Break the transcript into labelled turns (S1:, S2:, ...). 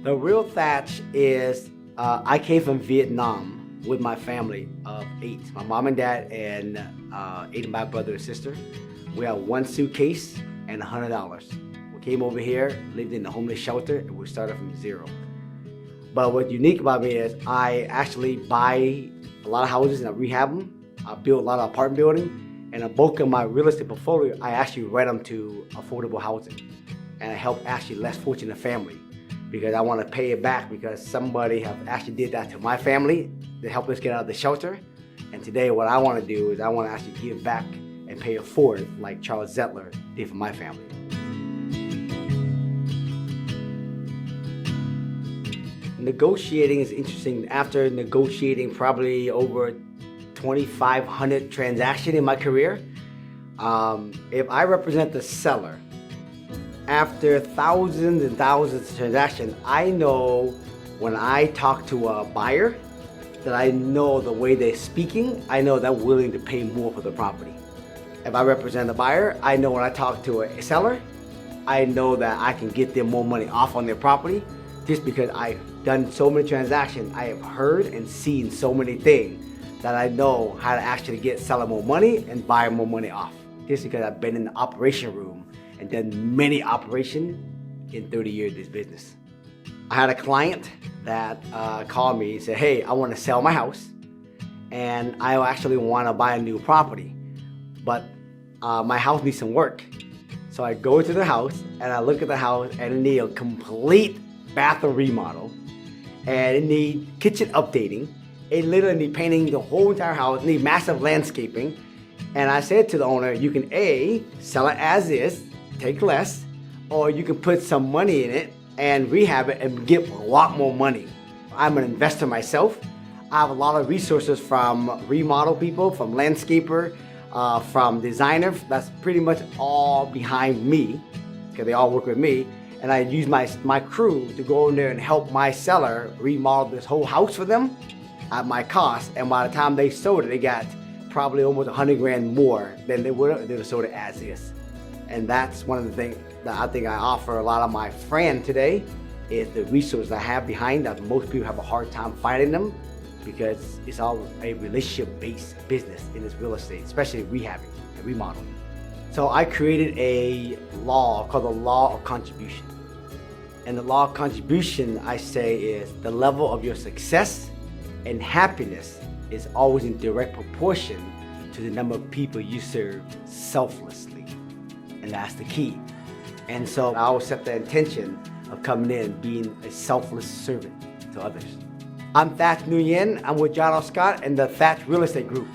S1: The real Thach is, I came from Vietnam with my family of 8. My mom and dad and 8 of my brother and sister. We had 1 suitcase and $100. We came over here, lived in the homeless shelter, and we started from zero. But what's unique about me is I actually buy a lot of houses and I rehab them. I build a lot of apartment building, and a bulk of my real estate portfolio, I actually rent them to affordable housing. And I help actually less fortunate family, because I want to pay it back, because somebody have actually did that to my family to help us get out of the shelter. And today what I want to do is I want to actually give back and pay it forward like Charles Zettler did for my family. Negotiating is interesting. After negotiating probably over 2,500 transactions in my career, if I represent the seller, after thousands and thousands of transactions, I know when I talk to a buyer that I know the way they're speaking, I know they're willing to pay more for the property. If I represent a buyer, I know when I talk to a seller, I know that I can get them more money off on their property, just because I've done so many transactions. I have heard and seen so many things that I know how to actually get seller more money and buyer more money off, just because I've been in the operation room and done many operations in 30 years of this business. I had a client that called me and said, hey, I want to sell my house and I actually want to buy a new property, but my house needs some work. So I go to the house and I look at the house and it needs a complete bathroom remodel, and it needs kitchen updating. It literally needs painting the whole entire house, it needs massive landscaping. And I said to the owner, you can A, sell it as is, take less, or you can put some money in it and rehab it and get a lot more money. I'm an investor myself. I have a lot of resources from remodel people, from landscaper, from designer. That's pretty much all behind me, because they all work with me. And I use my crew to go in there and help my seller remodel this whole house for them at my cost. And by the time they sold it, they got probably almost 100 grand more than they would have sold it as is. And that's one of the things that I think I offer a lot of my friends today, is the resources I have behind that most people have a hard time finding them, because it's all a relationship-based business in this real estate, especially rehabbing and remodeling. So I created a law called the law of contribution. And the law of contribution, I say, is the level of your success and happiness is always in direct proportion to the number of people you serve selflessly. And that's the key. And so I always set the intention of coming in being a selfless servant to others. I'm Thach Nguyen. I'm with John L. Scott and the Thach Real Estate Group.